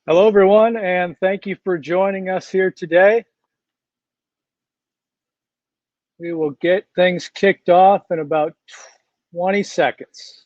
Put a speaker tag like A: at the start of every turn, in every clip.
A: Hello, everyone, and thank you for joining us here today. We will get things kicked off in about 20 seconds.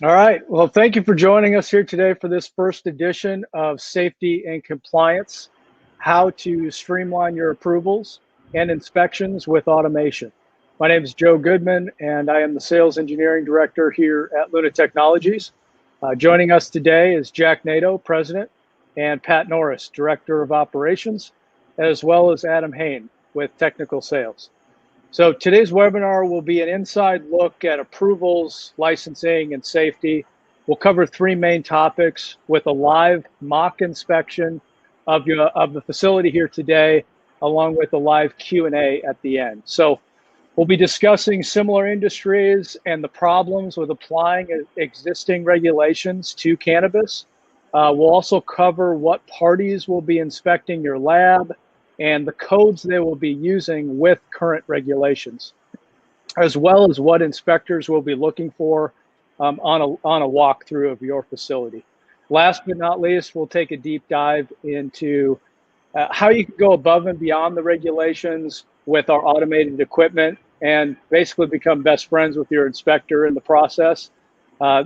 A: All right, well, thank you for joining us here today for this first edition of Safety and Compliance, how to streamline your approvals and inspections with automation. My name is Joe Goodman, and I am the Sales Engineering Director here at Luna Technologies. Joining us today is Jack Nato, President, and Pat Norris, Director of Operations, as well as Adam Hain with Technical Sales. So today's webinar will be an inside look at approvals, licensing, and safety. We'll cover three main topics with a live mock inspection of the facility here today, along with a live Q&A at the end. So we'll be discussing similar industries and the problems with applying existing regulations to cannabis. We'll also cover what parties will be inspecting your lab and the codes they will be using with current regulations, as well as what inspectors will be looking for on a walkthrough of your facility. Last but not least, we'll take a deep dive into how you can go above and beyond the regulations with our automated equipment and basically become best friends with your inspector in the process.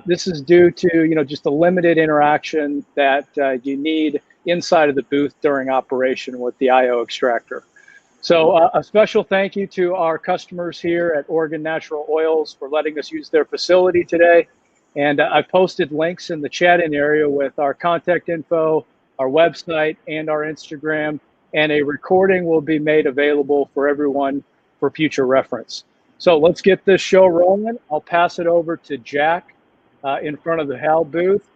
A: This is due to just a limited interaction that you need inside of the booth during operation with the IO extractor. So a special thank you to our customers here at Oregon Natural Oils for letting us use their facility today. And I've posted links in the chat-in area with our contact info, our website, and our Instagram. And a recording will be made available for everyone for future reference. So let's get this show rolling. I'll pass it over to Jack in front of the HAL booth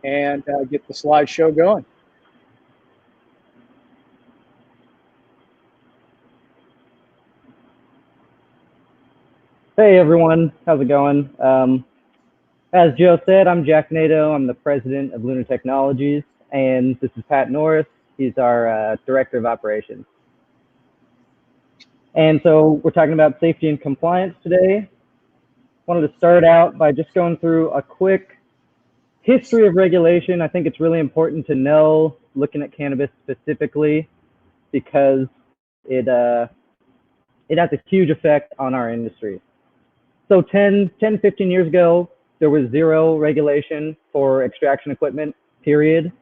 A: and get the slideshow going.
B: Hey everyone, how's it going? As Joe said, I'm Jack Nato. I'm the president of Luna Technologies, and this is Pat Norris. He's our director of operations. And so we're talking about safety and compliance today. Wanted to start out by just going through a quick history of regulation. I think it's really important to know, looking at cannabis specifically, because it has a huge effect on our industry. So 10, 15 years ago, there was zero regulation for extraction equipment, period.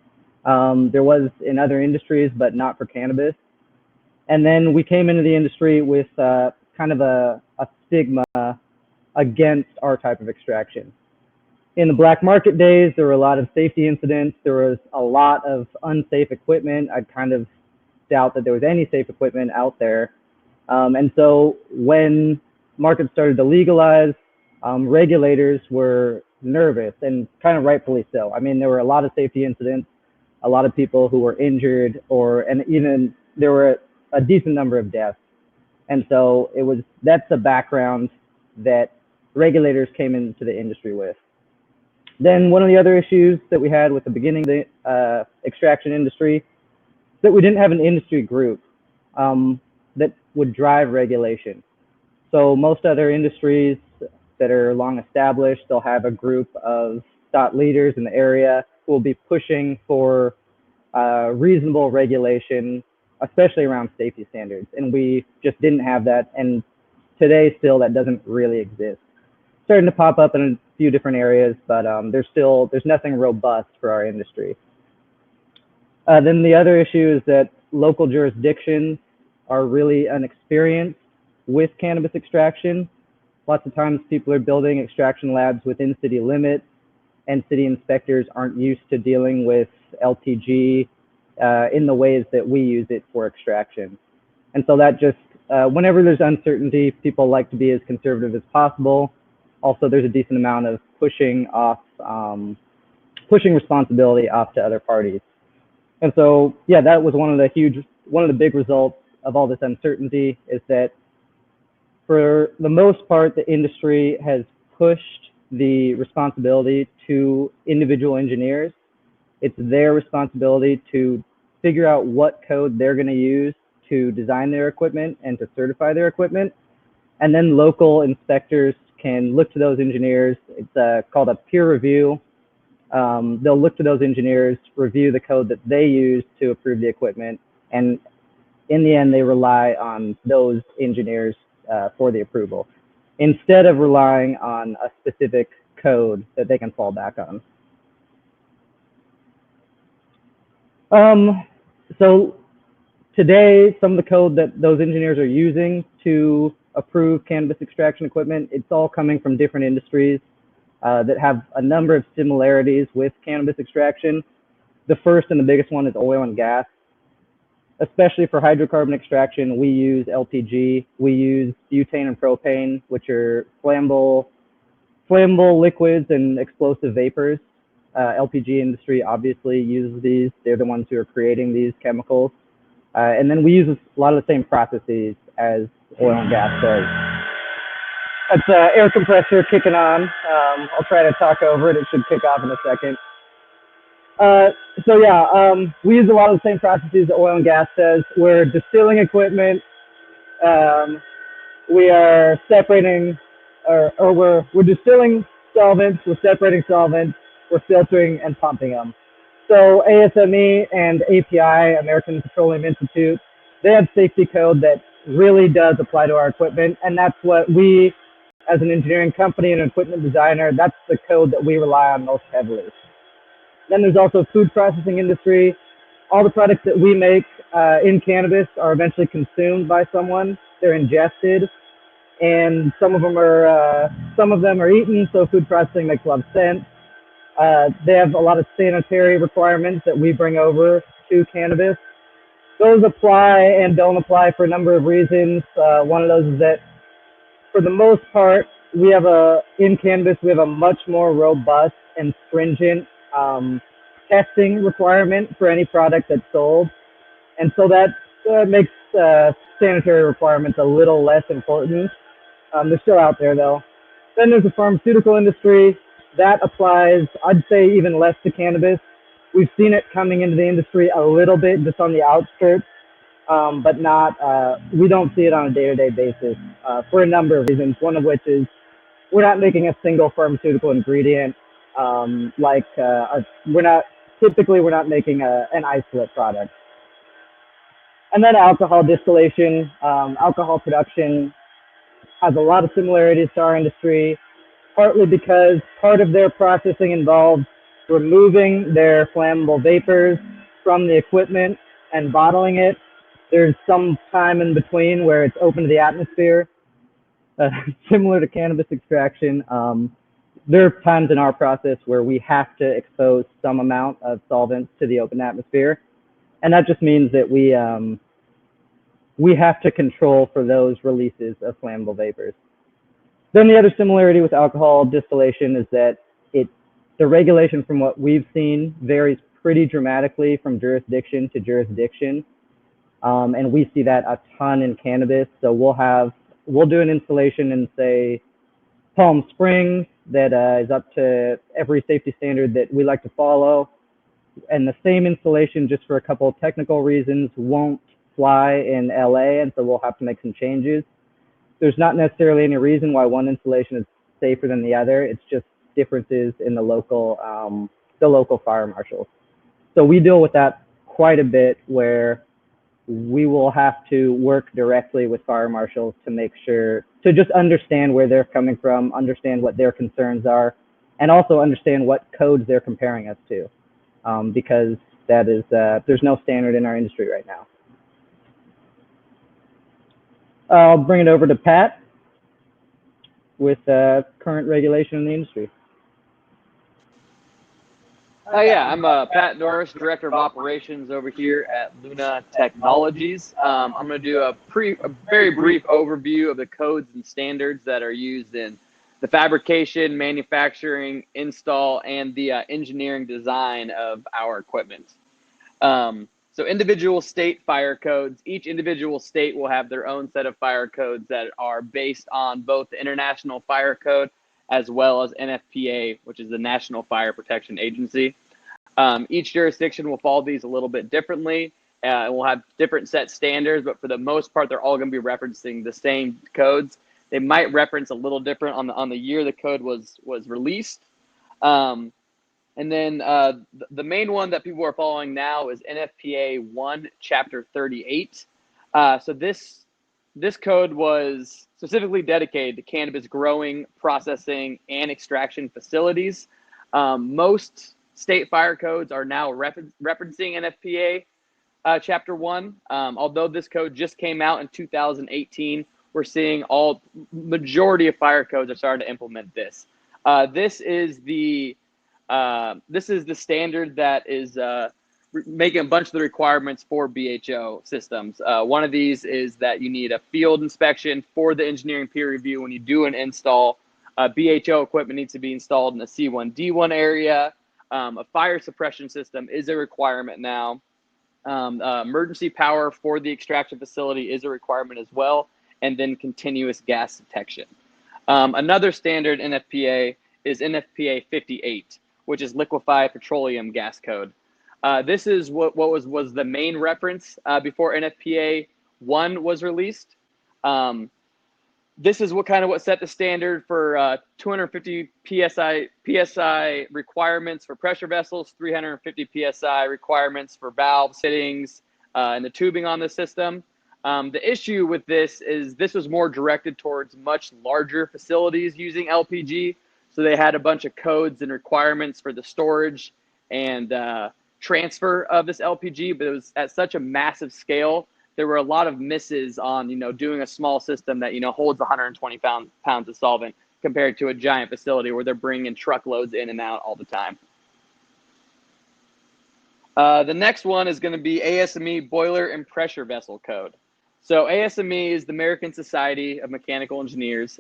B: There was in other industries, but not for cannabis. And then we came into the industry with kind of a stigma against our type of extraction. In the black market days, there were a lot of safety incidents. There was a lot of unsafe equipment. I kind of doubt that there was any safe equipment out there. And so when markets started to legalize, regulators were nervous, and kind of rightfully so. I mean, there were a lot of safety incidents, a lot of people who were injured, and even there were a decent number of deaths. And so that's the background that regulators came into the industry with. Then one of the other issues that we had with the beginning of the extraction industry is that we didn't have an industry group that would drive regulation. So most other industries that are long established, they'll have a group of thought leaders in the area who will be pushing for reasonable regulation, especially around safety standards. And we just didn't have that. And today still that doesn't really exist. Starting to pop up in a few different areas, but there's nothing robust for our industry. Then the other issue is that local jurisdictions are really inexperienced with cannabis extraction. Lots of times people are building extraction labs within city limits, and city inspectors aren't used to dealing with LTG in the ways that we use it for extraction. And so that just, whenever there's uncertainty, people like to be as conservative as possible. Also, there's a decent amount of pushing responsibility off to other parties. And so, yeah, that was one of the big results of all this uncertainty, is that for the most part, the industry has pushed the responsibility to individual engineers. It's their responsibility to figure out what code they're going to use to design their equipment and to certify their equipment. And then local inspectors can look to those engineers. It's called a peer review. They'll look to those engineers, review the code that they use to approve the equipment, and in the end, they rely on those engineers for the approval, instead of relying on a specific code that they can fall back on. So today, some of the code that those engineers are using to approve cannabis extraction equipment, it's all coming from different industries that have a number of similarities with cannabis extraction. The first and the biggest one is oil and gas. Especially for hydrocarbon extraction, we use LPG. We use butane and propane, which are flammable liquids and explosive vapors. LPG industry obviously uses these. They're the ones who are creating these chemicals. And then we use a lot of the same processes as oil and gas does. That's air compressor kicking on. I'll try to talk over it. It should kick off in a second. So yeah, we use a lot of the same processes that oil and gas does. We're distilling equipment. We are separating, or we're distilling solvents. We're separating solvents. We're filtering and pumping them. So ASME and API, American Petroleum Institute, they have safety code that really does apply to our equipment, and that's what we, as an engineering company and an equipment designer, that's the code that we rely on most heavily. Then there's also food processing industry. All the products that we make in cannabis are eventually consumed by someone. They're ingested, and some of them are eaten. So food processing makes a lot of sense. They have a lot of sanitary requirements that we bring over to cannabis. Those apply and don't apply for a number of reasons. One of those is that, for the most part, in cannabis we have a much more robust and stringent testing requirement for any product that's sold, and so that makes sanitary requirements a little less important. They're still out there though. Then there's the pharmaceutical industry. That applies, I'd say, even less to cannabis. We've seen it coming into the industry a little bit, just on the outskirts, but not. We don't see it on a day-to-day basis for a number of reasons. One of which is we're not making a single pharmaceutical ingredient. We're not making an isolate product. And then alcohol distillation, alcohol production has a lot of similarities to our industry, partly because part of their processing involves removing their flammable vapors from the equipment and bottling it. There's some time in between where it's open to the atmosphere, similar to cannabis extraction. There are times in our process where we have to expose some amount of solvents to the open atmosphere, and that just means that we have to control for those releases of flammable vapors. Then the other similarity with alcohol distillation is that the regulation, from what we've seen, varies pretty dramatically from jurisdiction to jurisdiction, and we see that a ton in cannabis. So we'll do an installation in, say, Palm Springs that is up to every safety standard that we like to follow, and the same installation, just for a couple of technical reasons, won't fly in LA, and so we'll have to make some changes. There's not necessarily any reason why one installation is safer than the other. It's just differences in the local fire marshals. So we deal with that quite a bit, where we will have to work directly with fire marshals to make sure to just understand where they're coming from, understand what their concerns are, and also understand what codes they're comparing us to, because that is there's no standard in our industry right now. I'll bring it over to Pat with current regulation in the industry.
C: Yeah, I'm Pat Norris, Director of Operations over here at Luna Technologies. I'm going to do a very brief overview of the codes and standards that are used in the fabrication, manufacturing, install, and the engineering design of our equipment. So So individual state fire codes, each individual state will have their own set of fire codes that are based on both the International Fire Code as well as Nfpa, which is the National Fire Protection Agency. Each jurisdiction will follow these a little bit differently, and we'll have different set standards, but for the most part, they're all going to be referencing the same codes. They might reference a little different on the year the code was released. And then the main one that people are following now is Nfpa 1, Chapter 38. So this code was specifically dedicated to cannabis growing, processing, and extraction facilities. Most state fire codes are now referencing Nfpa Chapter 1. Although this code just came out in 2018, we're seeing majority of fire codes are starting to implement this. This is the standard that is making a bunch of the requirements for BHO systems. One of these is that you need a field inspection for the engineering peer review when you do an install. BHO equipment needs to be installed in a C1D1 area. A fire suppression system is a requirement now. Emergency power for the extraction facility is a requirement as well, and then continuous gas detection. Another standard Nfpa is Nfpa 58, which is Liquefied Petroleum Gas Code. This is what was the main reference before Nfpa 1 was released. This is what set the standard for 250 psi requirements for pressure vessels, 350 psi requirements for valves, fittings, and the tubing on the system. The issue with this is this was more directed towards much larger facilities using LPG. So they had a bunch of codes and requirements for the storage and transfer of this LPG, but it was at such a massive scale. There were a lot of misses on, doing a small system that, holds 120 pounds of solvent compared to a giant facility where they're bringing truckloads in and out all the time. The next one is going to be ASME Boiler and Pressure Vessel Code. So ASME is the American Society of Mechanical Engineers.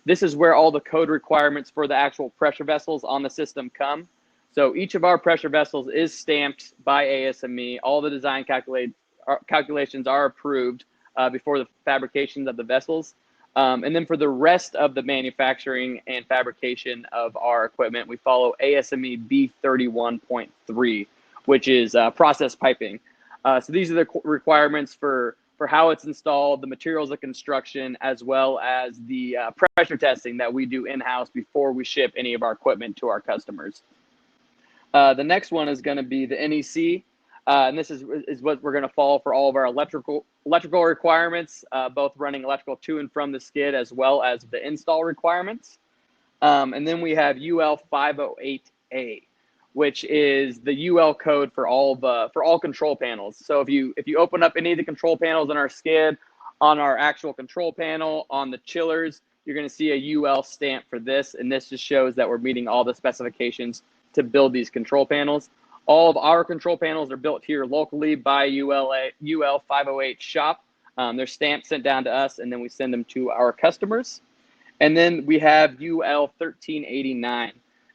C: This is where all the code requirements for the actual pressure vessels on the system come. So each of our pressure vessels is stamped by ASME. All the design calculations are approved before the fabrication of the vessels. And then for the rest of the manufacturing and fabrication of our equipment, we follow ASME B31.3, which is process piping. So these are the requirements for how it's installed, the materials of construction, as well as the pressure testing that we do in-house before we ship any of our equipment to our customers. The next one is going to be the NEC, and this is what we're going to follow for all of our electrical requirements, both running electrical to and from the skid, as well as the install requirements. And then we have UL 508A, which is the UL code for all control panels. So if you open up any of the control panels on our skid, on our actual control panel, on the chillers, you're going to see a UL stamp for this, and this just shows that we're meeting all the specifications to build these control panels. All of our control panels are built here locally by UL 508 shop. They're stamped, sent down to us, and then we send them to our customers. And then we have UL 1389.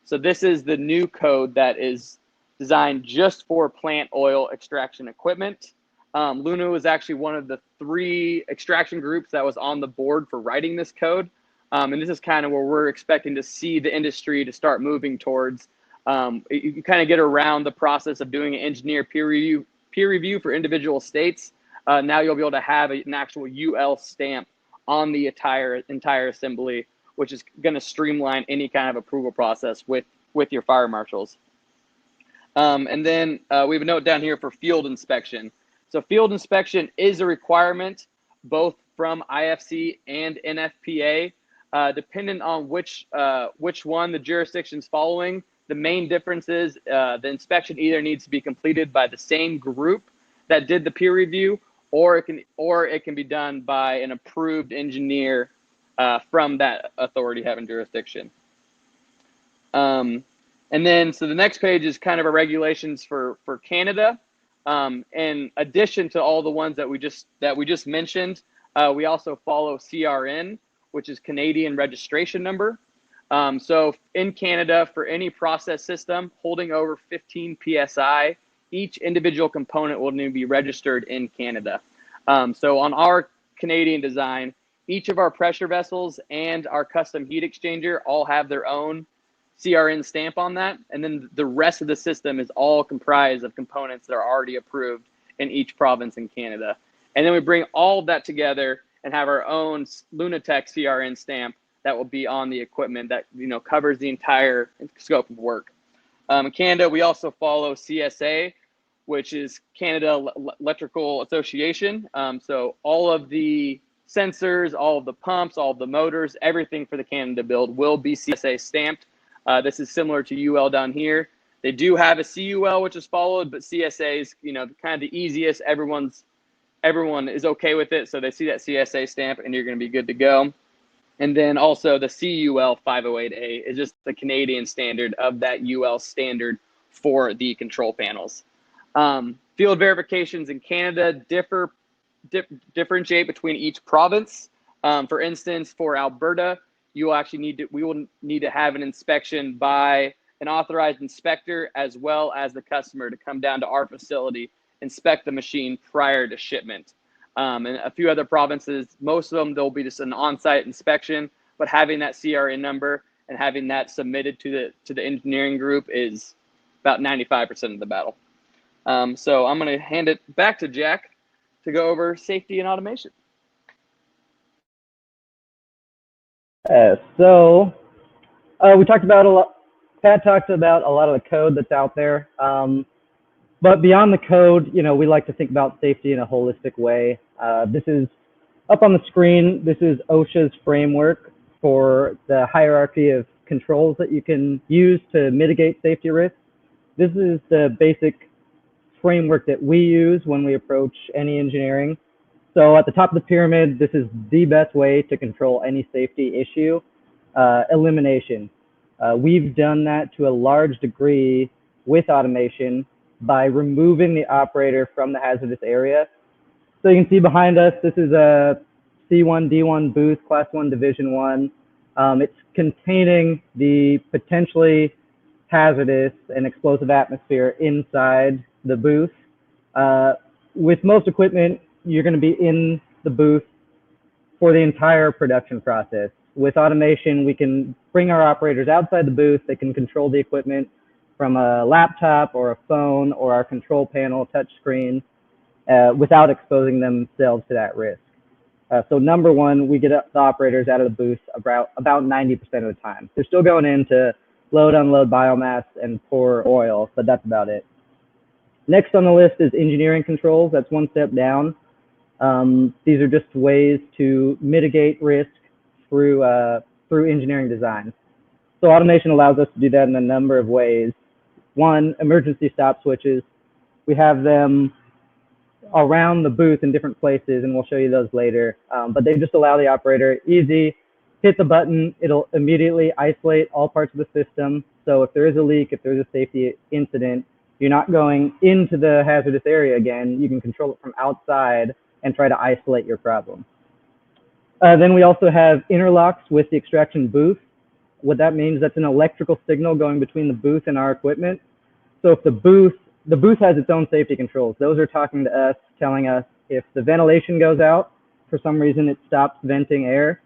C: So this is the new code that is designed just for plant oil extraction equipment. Luna was actually one of the 3 extraction groups that was on the board for writing this code. And this is kind of where we're expecting to see the industry to start moving towards. You kind of get around the process of doing an engineer peer review for individual states. Now you'll be able to have an actual UL stamp on the entire assembly, which is going to streamline any kind of approval process with your fire marshals. And then we have a note down here for field inspection. So field inspection is a requirement both from IFC and Nfpa, depending on which one the jurisdiction's following. The main difference is the inspection either needs to be completed by the same group that did the peer review, or it can be done by an approved engineer from that authority having jurisdiction. And then, so the next page is kind of our regulations for Canada. In addition to all the ones that we just mentioned, we also follow CRN, which is Canadian Registration Number. So in Canada, for any process system holding over 15 psi, each individual component will need to be registered in Canada. So on our Canadian design, each of our pressure vessels and our custom heat exchanger all have their own CRN stamp on that. And then the rest of the system is all comprised of components that are already approved in each province in Canada. And then we bring all of that together and have our own Lunatech CRN stamp that will be on the equipment that, you know, covers the entire scope of work. In Canada, we also follow CSA, which is Canada Electrical Association. So all of the sensors, all of the pumps, all of the motors, everything for the Canada build will be CSA stamped. This is similar to UL down here. They do have a CUL, which is followed, but CSA is, you know, kind of the easiest. Everyone is okay with it. So they see that CSA stamp and you're going to be good to go. And then also the CUL 508A is just the Canadian standard of that UL standard for the control panels. Field verifications in Canada differentiate between each province. For instance, for Alberta, we will need to have an inspection by an authorized inspector as well as the customer to come down to our facility, inspect the machine prior to shipment. And a few other provinces, most of them, there'll be just an on-site inspection, but having that CRN number and having that submitted to the engineering group is about 95% of the battle. So I'm going to hand it back to Jack to go over safety and automation.
B: So we talked about a lot. Pat talked about a lot of the code that's out there. But beyond the code, you know, we like to think about safety in a holistic way. This is up on the screen. This is OSHA's framework for the hierarchy of controls that you can use to mitigate safety risks. This is the basic framework that we use when we approach any engineering. So at the top of the pyramid, this is the best way to control any safety issue, elimination. We've done that to a large degree with automation by removing the operator from the hazardous area. So you can see behind us, this is a C1, D1 booth, Class 1, Division 1. It's containing the potentially hazardous and explosive atmosphere inside the booth. With most equipment, you're going to be in the booth for the entire production process. With automation, we can bring our operators outside the booth. They can control the equipment from a laptop or a phone or our control panel touch screen without exposing themselves to that risk. So number one, we get the operators out of the booth about 90% of the time. They're still going in to load, unload biomass and pour oil, but that's about it. Next on the list is engineering controls. That's one step down. These are just ways to mitigate risk through engineering design. So automation allows us to do that in a number of ways. One, emergency stop switches. We have them around the booth in different places, and we'll show you those later. But they just allow the operator easy, hit the button, it'll immediately isolate all parts of the system. So if there is a leak, if there's a safety incident, you're not going into the hazardous area again. You can control it from outside and try to isolate your problem. Then we also have interlocks with the extraction booth. What that means, that's an electrical signal going between the booth and our equipment. So if the booth has its own safety controls. Those are talking to us, telling us if the ventilation goes out, for some reason it stops venting air,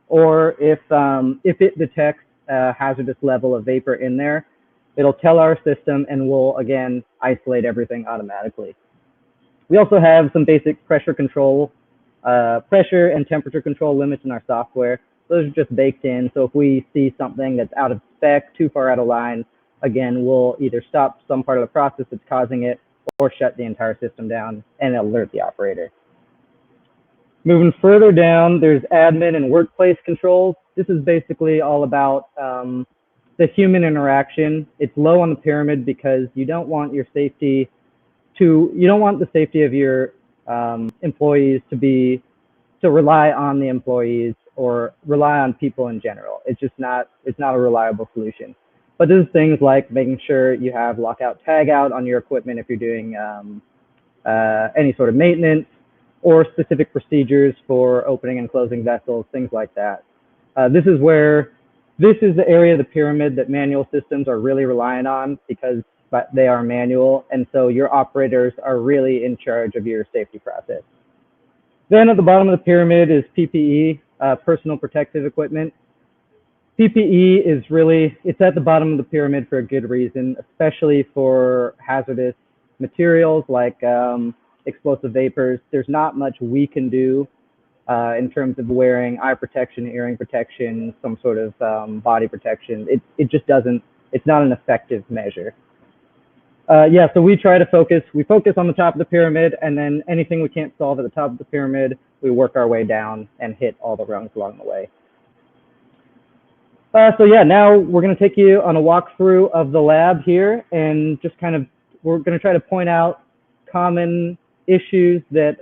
B: or if it detects a hazardous level of vapor in there, it'll tell our system and we'll, again, isolate everything automatically. We also have some basic pressure control, pressure and temperature control limits in our software. Those are just baked in. So if we see something that's out of spec, too far out of line, again, we'll either stop some part of the process that's causing it or shut the entire system down and alert the operator. Moving further down, there's admin and workplace controls. This is basically all about the human interaction. It's low on the pyramid because you don't want your safety you don't want the safety of your employees to rely on the employees or rely on people in general. It's not a reliable solution. But there's things like making sure you have lockout tagout on your equipment if you're doing any sort of maintenance, or specific procedures for opening and closing vessels, things like that. This is the area of the pyramid that manual systems are really relying on, because but they are manual, and so your operators are really in charge of your safety process. Then at the bottom of the pyramid is PPE, personal protective equipment. PPE is really, it's at the bottom of the pyramid for a good reason, especially for hazardous materials like explosive vapors. There's not much we can do in terms of wearing eye protection, hearing protection, some sort of body protection. It just doesn't, it's not an effective measure. Yeah, so we try to focus on the top of the pyramid, and then anything we can't solve at the top of the pyramid, we work our way down and hit all the rungs along the way. So yeah, now we're going to take you on a walkthrough of the lab here, and just kind of, we're going to try to point out common issues that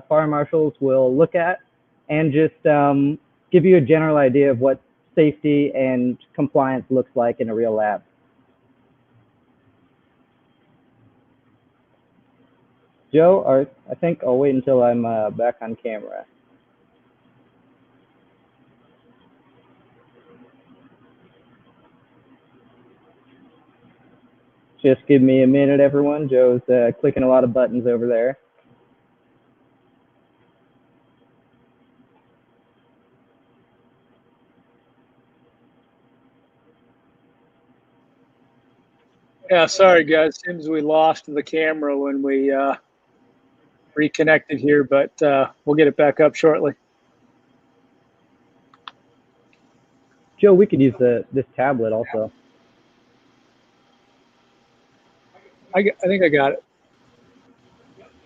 B: fire marshals will look at, and just give you a general idea of what safety and compliance looks like in a real lab. Joe, I think I'll wait until I'm back on camera. Just give me a minute, everyone. Joe's clicking a lot of buttons over there.
A: Yeah, sorry guys. Seems we lost the camera when we reconnected here, but we'll get it back up shortly.
B: Joe, we could use this tablet also.
A: I think I got it.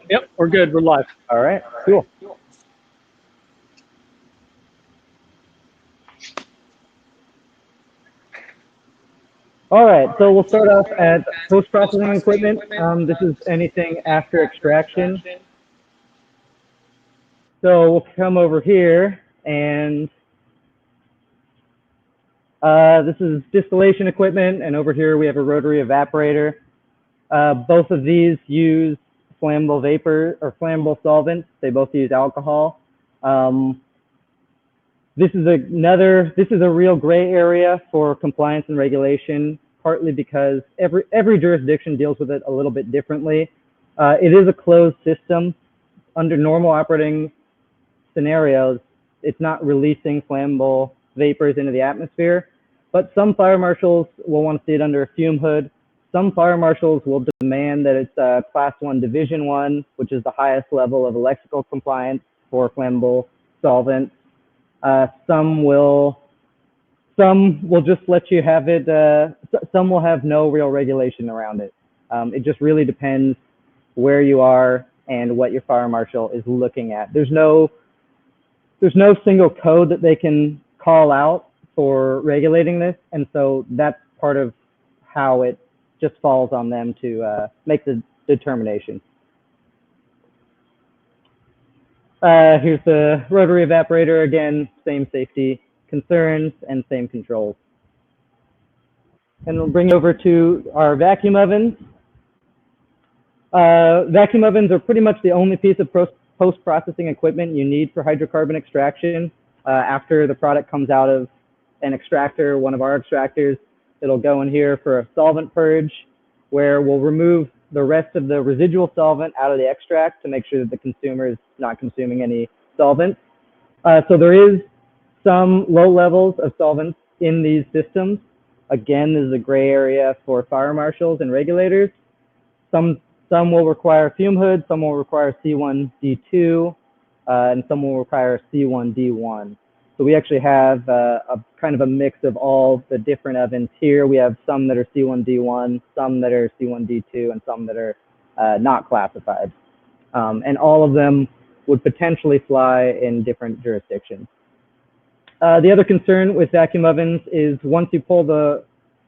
A: Yep, we're good. We're live.
B: All right, cool. All right, so we'll start off at post-processing equipment. This is anything after extraction. So we'll come over here, and this is distillation equipment, and over here we have a rotary evaporator. Both of these use flammable vapor or flammable solvents. They both use alcohol. This is a real gray area for compliance and regulation, partly because every jurisdiction deals with it a little bit differently. It is a closed system. Under normal operating scenarios, it's not releasing flammable vapors into the atmosphere, but some fire marshals will want to see it under a fume hood. Some fire marshals will demand that it's Class 1 Division 1, which is the highest level of electrical compliance for flammable solvents. Some will just let you have it. Some will have no real regulation around it. It just really depends where you are and what your fire marshal is looking at. There's no single code that they can call out for regulating this, and so that's part of how it just falls on them to make the determination. Here's the rotary evaporator. Again, same safety concerns and same controls. And we'll bring over to our vacuum ovens. Vacuum ovens are pretty much the only piece of post-processing equipment you need for hydrocarbon extraction. After the product comes out of an extractor, one of our extractors, it'll go in here for a solvent purge, where we'll remove the rest of the residual solvent out of the extract to make sure that the consumer is not consuming any solvents. So there is some low levels of solvents in these systems. Again, this is a gray area for fire marshals and regulators. Some will require fume hoods, some will require C1D2, and some will require C1D1. So we actually have a kind of a mix of all the different ovens here. We have some that are C1D1, some that are C1D2, and some that are not classified. And all of them would potentially fly in different jurisdictions. The other concern with vacuum ovens is once you pull the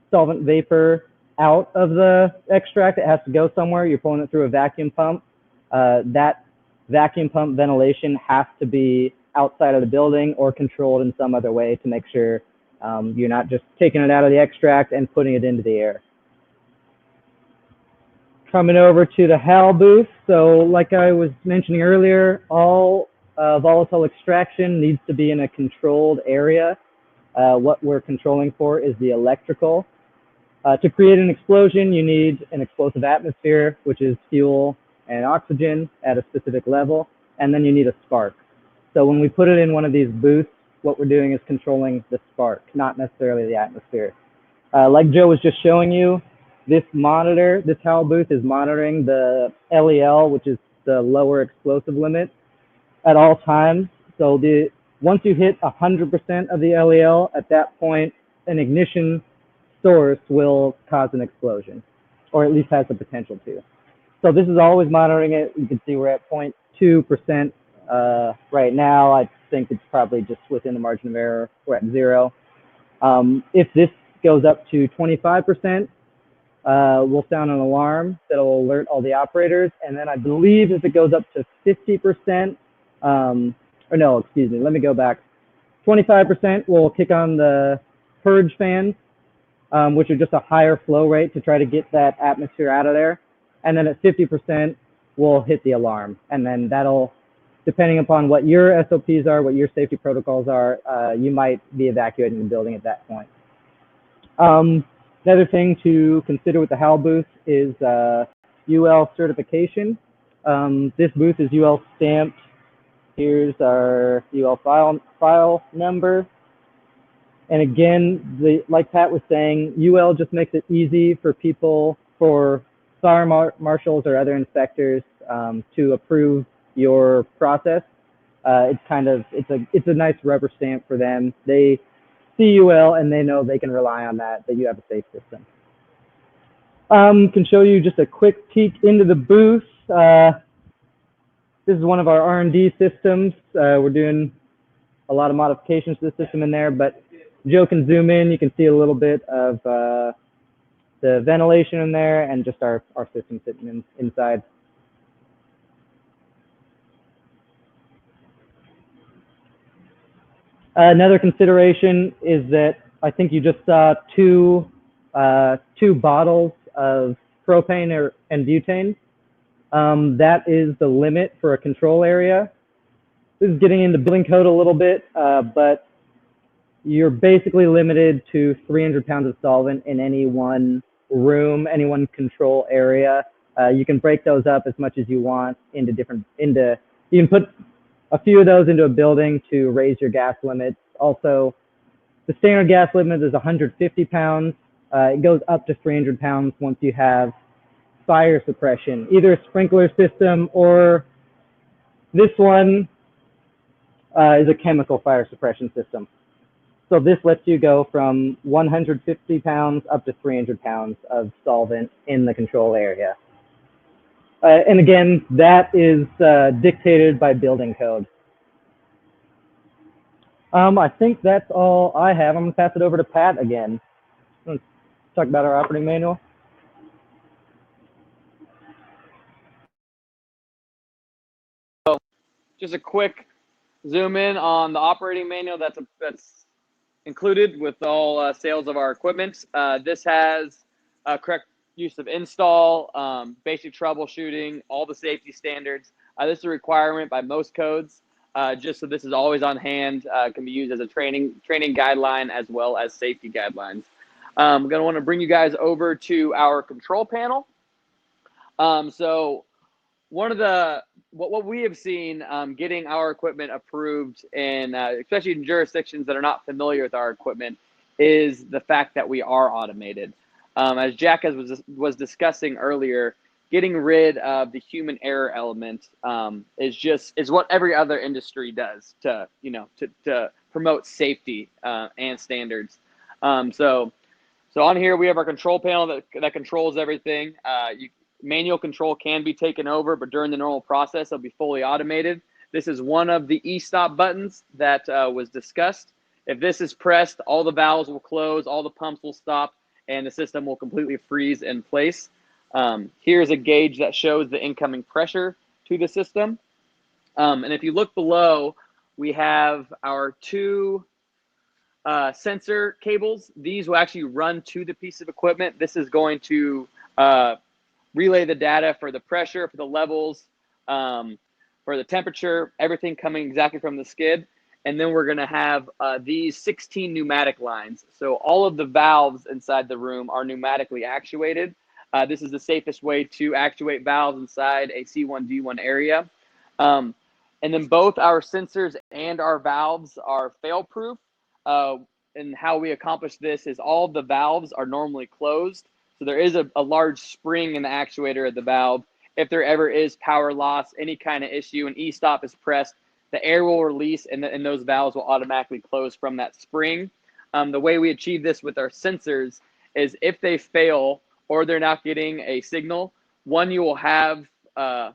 B: solvent vapor out of the extract, it has to go somewhere. You're pulling it through a vacuum pump. That vacuum pump ventilation has to be outside of the building or controlled in some other way to make sure you're not just taking it out of the extract and putting it into the air. Coming over to the HAL booth. So like I was mentioning earlier, all volatile extraction needs to be in a controlled area. What we're controlling for is the electrical. To create an explosion, you need an explosive atmosphere, which is fuel and oxygen at a specific level, and then you need a spark. So when we put it in one of these booths, what we're doing is controlling the spark, not necessarily the atmosphere. Like Joe was just showing you, this monitor, this HAL booth is monitoring the LEL, which is the lower explosive limit, at all times. So once you hit 100% of the LEL, at that point, an ignition source will cause an explosion, or at least has the potential to. So this is always monitoring it. You can see we're at 0.2% right now. I think it's probably just within the margin of error. We're at 0. If this goes up to 25%, we'll sound an alarm that will alert all the operators. And then I believe if it goes up to 50%, or no, excuse me, let me go back. 25%, we'll kick on the purge fans, which are just a higher flow rate to try to get that atmosphere out of there. And then at 50%, we'll hit the alarm. And then that'll, depending upon what your SOPs are, what your safety protocols are, you might be evacuating the building at that point. Another thing to consider with the HAL booth is UL certification. This booth is UL stamped. Here's our UL file number. And again, like Pat was saying, UL just makes it easy for people, for fire marshals or other inspectors to approve your process. It's a nice rubber stamp for them. They see UL and they know they can rely on that you have a safe system. Can show you just a quick peek into the booth. This is one of our R&D systems. We're doing a lot of modifications to the system in there, but Joe can zoom in. You can see a little bit of the ventilation in there and just our system sitting inside. Another consideration is that I think you just saw two bottles of propane and butane. That is the limit for a control area. This is getting into building code a little bit, but you're basically limited to 300 pounds of solvent in any one room, any one control area. You can break those up as much as you want into you can put a few of those into a building to raise your gas limits. Also, the standard gas limit is 150 pounds. It goes up to 300 pounds once you have fire suppression, either a sprinkler system or this one is a chemical fire suppression system. So this lets you go from 150 pounds up to 300 pounds of solvent in the control area. And again, that is dictated by building code. I think that's all I have. I'm going to pass it over to Pat again. Let's talk about our operating manual.
C: So just a quick zoom in on the operating manual that's included with all sales of our equipment. This has correct use of install, basic troubleshooting, all the safety standards. This is a requirement by most codes, just so this is always on hand. Can be used as a training guideline as well as safety guidelines. I'm going to want to bring you guys over to our control panel. So one of what we have seen getting our equipment approved in, especially in jurisdictions that are not familiar with our equipment, is the fact that we are automated. As Jack was discussing earlier, getting rid of the human error element is what every other industry does to promote safety and standards. So on here we have our control panel that controls everything. Manual control can be taken over, but during the normal process, it'll be fully automated. This is one of the e-stop buttons that was discussed. If this is pressed, all the valves will close, all the pumps will stop, and the system will completely freeze in place. Here's a gauge that shows the incoming pressure to the system. And if you look below, we have our two sensor cables. These will actually run to the piece of equipment. This is going to relay the data for the pressure, for the levels, for the temperature, everything coming exactly from the skid. And then we're going to have these 16 pneumatic lines. So all of the valves inside the room are pneumatically actuated. This is the safest way to actuate valves inside a C1D1 area. And then both our sensors and our valves are fail-proof. And how we accomplish this is all of the valves are normally closed. So there is a large spring in the actuator of the valve. If there ever is power loss, any kind of issue, and e-stop is pressed, the air will release and those valves will automatically close from that spring. The way we achieve this with our sensors is if they fail or they're not getting a signal, one, you will have an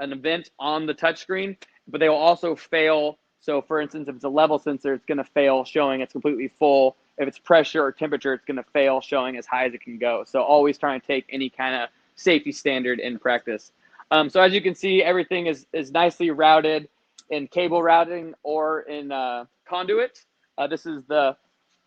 C: event on the touchscreen, but they will also fail. So for instance, if it's a level sensor, it's going to fail showing it's completely full. If it's pressure or temperature, it's going to fail showing as high as it can go. So always trying to take any kind of safety standard in practice. So as you can see, everything is nicely routed in cable routing or in conduit. This is the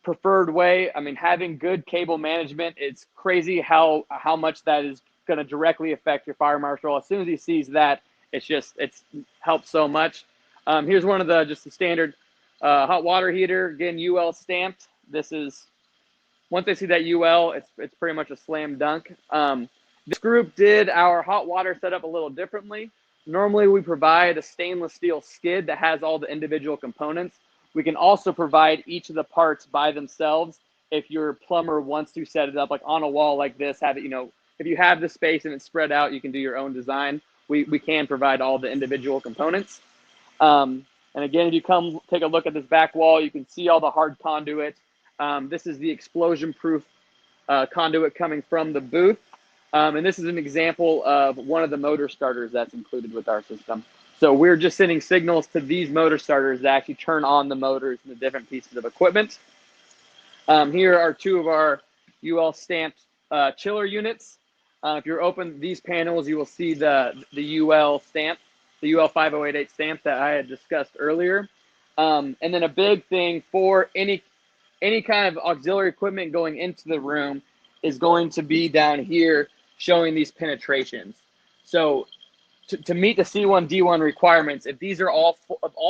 C: preferred way. I mean, having good cable management, it's crazy how much that is going to directly affect your fire marshal. As soon as he sees that, it's helped so much. Here's one of the standard hot water heater, again, UL stamped. This is, once they see that UL, it's pretty much a slam dunk. This group did our hot water setup a little differently. Normally we provide a stainless steel skid that has all the individual components. We can also provide each of the parts by themselves if your plumber wants to set it up like on a wall like this, have it, if you have the space and it's spread out, you can do your own design. We can provide all the individual components. And again, if you come take a look at this back wall, you can see all the hard conduit. This is the explosion-proof conduit coming from the booth. And this is an example of one of the motor starters that's included with our system. So we're just sending signals to these motor starters that actually turn on the motors and the different pieces of equipment. Here are two of our UL stamped chiller units. If you're open these panels, you will see the UL stamp, the UL 5088 stamp that I had discussed earlier. And then a big thing for any kind of auxiliary equipment going into the room is going to be down here showing these penetrations. So to meet the C1D1 requirements, if these are all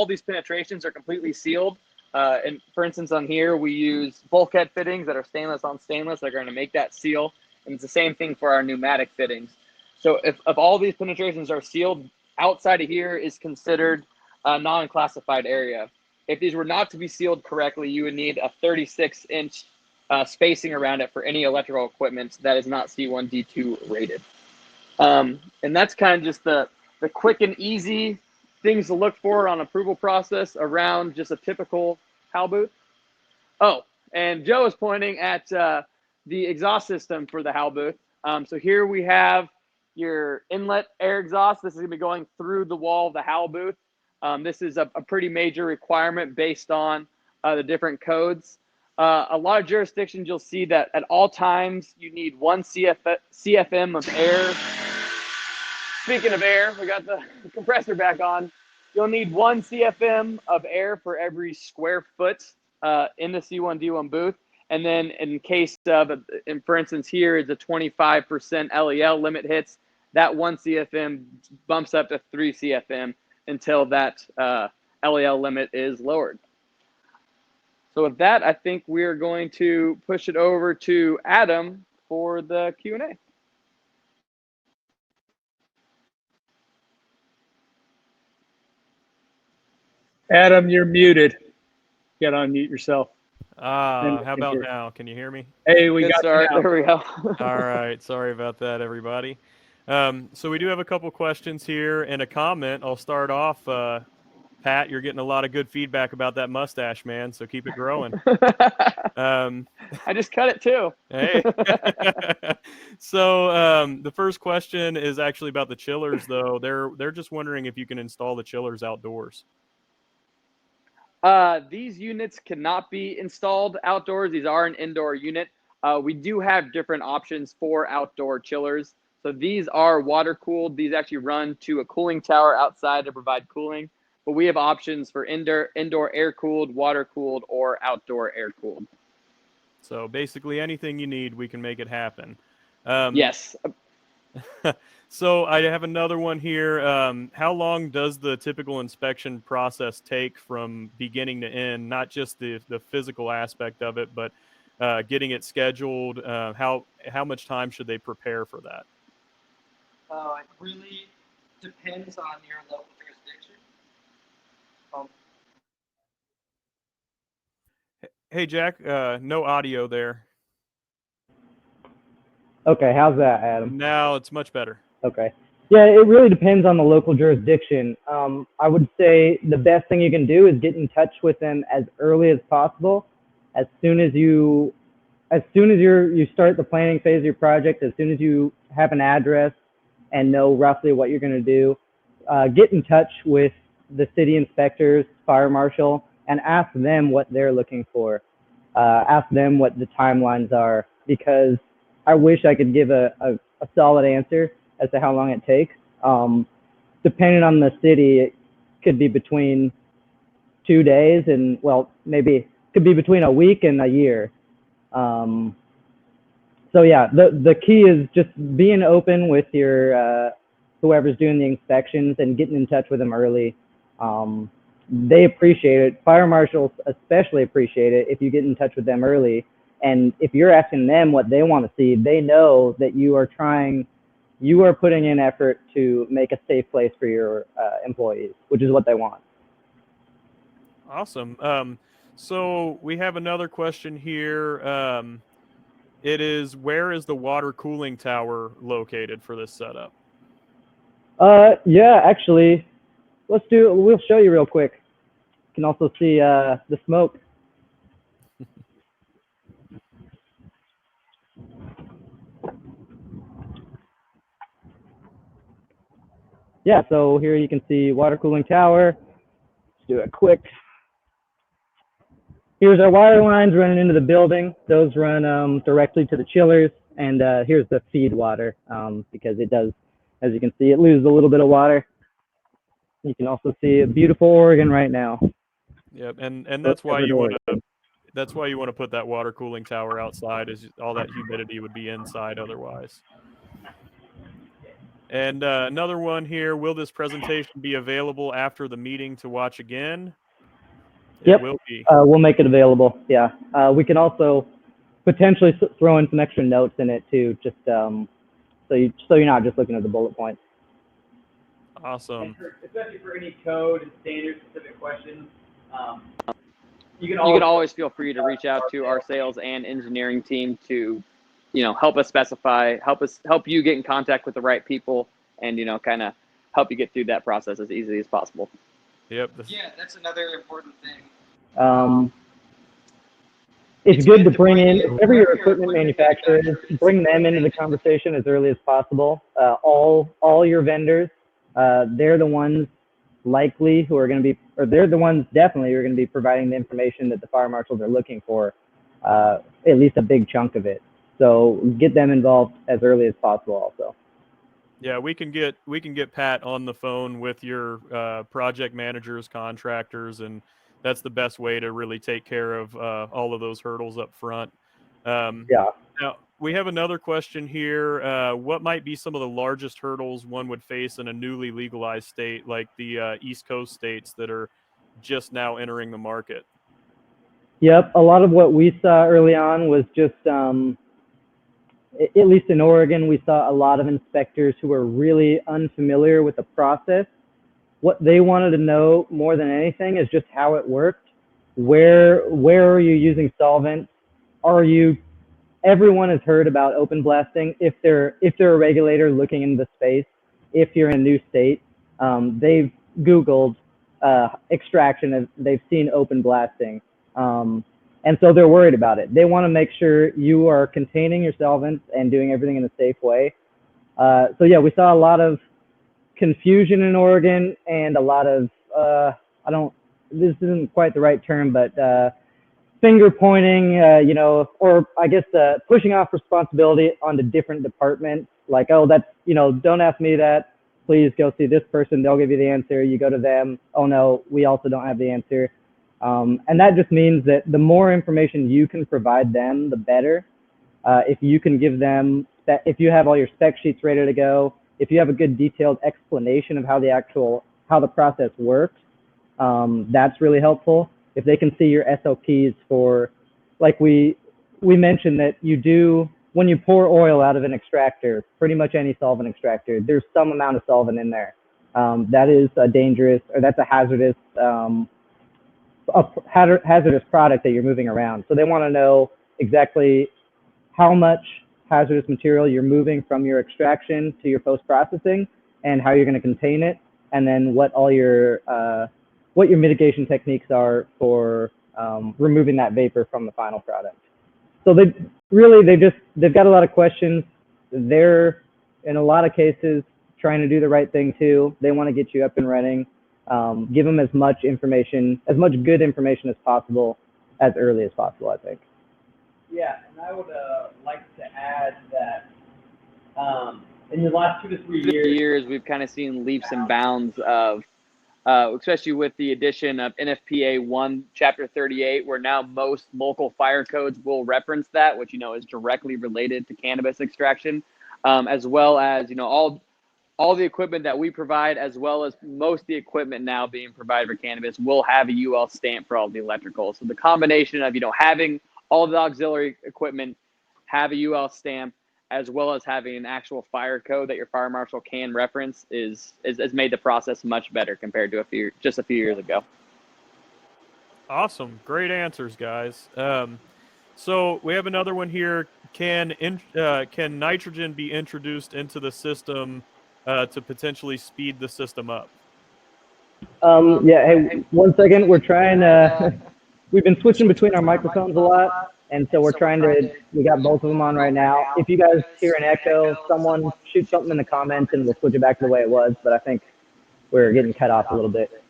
C: these penetrations are completely sealed, and for instance on here we use bulkhead fittings that are stainless on stainless, they're going to make that seal, and it's the same thing for our pneumatic fittings. So if all these penetrations are sealed, outside of here is considered a non-classified area. If these were not to be sealed correctly, you would need a 36-inch spacing around it for any electrical equipment that is not C1D2 rated. And that's kind of just the quick and easy things to look for on approval process around just a typical HAL booth. Oh, and Joe is pointing at the exhaust system for the HAL booth. So here we have your inlet air exhaust. This is going to be going through the wall of the HAL booth. This is a pretty major requirement based on the different codes. A lot of jurisdictions, you'll see that at all times you need 1 CFM of air. Speaking of air, we got the compressor back on. You'll need 1 CFM of air for every square foot in the C1D1 booth. And then in case of, and for instance, here is a 25% LEL limit hits, that 1 CFM bumps up to 3 CFM until that LEL limit is lowered. So with that, I think we're going to push it over to Adam for the Q&A.
A: Adam, you're muted. You got to unmute yourself.
D: How about now? Can you hear me?
A: Hey, we
C: Good
A: got
C: start.
A: you now.
C: There we go.
D: All right. Sorry about that, everybody. So we do have a couple questions here and a comment. I'll start off. Pat, you're getting a lot of good feedback about that mustache, man. So keep it growing.
C: I just cut it too.
D: Hey. So the first question is actually about the chillers, though. They're just wondering if you can install the chillers outdoors.
C: These units cannot be installed outdoors. These are an indoor unit. We do have different options for outdoor chillers. So these are water cooled. These actually run to a cooling tower outside to provide cooling. But we have options for indoor air cooled, water cooled, or outdoor air cooled.
D: So basically anything you need, we can make it happen.
C: Yes.
D: So I have another one here. How long does the typical inspection process take from beginning to end? Not just the physical aspect of it, but getting it scheduled. How much time should they prepare for that?
E: It really depends on your local jurisdiction.
D: Hey Jack, no audio there.
B: Okay, how's that, Adam?
D: Now it's much better.
B: Okay. Yeah, it really depends on the local jurisdiction. I would say the best thing you can do is get in touch with them as early as possible. As soon as you start the planning phase of your project, as soon as you have an address and know roughly what you're going to do, get in touch with the city inspectors, fire marshal, and ask them what they're looking for. Ask them what the timelines are, because I wish I could give a solid answer as to how long it takes. Depending on the city, it could be between 2 days and, well, maybe could be between a week and a year. So yeah, the key is just being open with your whoever's doing the inspections and getting in touch with them early. They appreciate it. Fire marshals especially appreciate it if you get in touch with them early. And if you're asking them what they want to see, they know that you are putting in effort to make a safe place for your employees, which is what they want.
D: Awesome. So we have another question here. It is, where is the water cooling tower located for this setup?
B: Yeah, actually, we'll show you real quick. You can also see the smoke. Yeah, so here you can see water cooling tower. Let's do it quick. Here's our water lines running into the building. Those run directly to the chillers, and here's the feed water, because it does, as you can see, it loses a little bit of water. You can also see a beautiful Oregon right now.
D: Yep, and that's why you want to put that water cooling tower outside, is all that humidity would be inside otherwise. And another one here, will this presentation be available after the meeting to watch again?
B: Yep.
D: It will be.
B: We'll make it available, yeah. We can also potentially throw in some extra notes in it too, just so you're not just looking at the bullet points.
D: Awesome.
B: Especially for any code and standard specific questions,
C: you can always feel free to reach out to our sales and engineering team to, help us specify, help you get in contact with the right people, and kind of help you get through that process as easily as possible.
D: Yep.
E: Yeah, that's another important thing.
B: It's good to bring in whoever your equipment manufacturer is, bring them into the conversation as early as possible. All your vendors, they're the ones likely who are going to be, or they're the ones definitely who are going to be providing the information that the fire marshals are looking for, at least a big chunk of it. So get them involved as early as possible also.
D: Yeah, we can get Pat on the phone with your project managers, contractors, and that's the best way to really take care of all of those hurdles up front.
B: Yeah.
D: Now, we have another question here. What might be some of the largest hurdles one would face in a newly legalized state like the East Coast states that are just now entering the market?
B: Yep, a lot of what we saw early on was just, at least in Oregon, we saw a lot of inspectors who were really unfamiliar with the process. What they wanted to know more than anything is just how it worked. Where are you using solvents? Everyone has heard about open blasting. If they're a regulator looking into the space, if you're in a new state, they've Googled extraction and they've seen open blasting. And so they're worried about it. They want to make sure you are containing your solvents and doing everything in a safe way. So yeah, we saw a lot of confusion in Oregon and a lot of, this isn't quite the right term, but finger pointing, or I guess pushing off responsibility onto different departments. Like, oh, that's, don't ask me that. Please go see this person. They'll give you the answer. You go to them. Oh no, we also don't have the answer. And that just means that the more information you can provide them, the better. If you can give them if you have all your spec sheets ready to go, if you have a good detailed explanation of how the process works, that's really helpful. If they can see your SOPs for, like we mentioned that you do, when you pour oil out of an extractor, pretty much any solvent extractor, there's some amount of solvent in there. That is a dangerous, or that's a hazardous product that you're moving around. So they want to know exactly how much hazardous material you're moving from your extraction to your post-processing and how you're going to contain it, and then what your mitigation techniques are for removing that vapor from the final product. So they've got a lot of questions. They're, in a lot of cases, trying to do the right thing too. They want to get you up and running. Give them as much information, as much good information as possible, as early as possible, I think.
F: Yeah, and I would like to add that in the last 2 to 3
C: years, we've kind of seen leaps and bounds of, especially with the addition of Nfpa 1, Chapter 38, where now most local fire codes will reference that, which, is directly related to cannabis extraction, as well as, all the equipment that we provide, as well as most of the equipment now being provided for cannabis, will have a UL stamp for all the electrical. So the combination of, having all the auxiliary equipment have a UL stamp, as well as having an actual fire code that your fire marshal can reference, has made the process much better compared to just a few years ago.
D: Awesome. Great answers, guys. So we have another one here. Can nitrogen be introduced into the system to potentially speed the system up?
B: Yeah, hey, 1 second. We're trying we've been switching between our microphones a lot, and so we got both of them on right now. If you guys hear an echo, someone shoot something in the comments and we'll switch it back to the way it was, but I think we're getting cut off a little bit.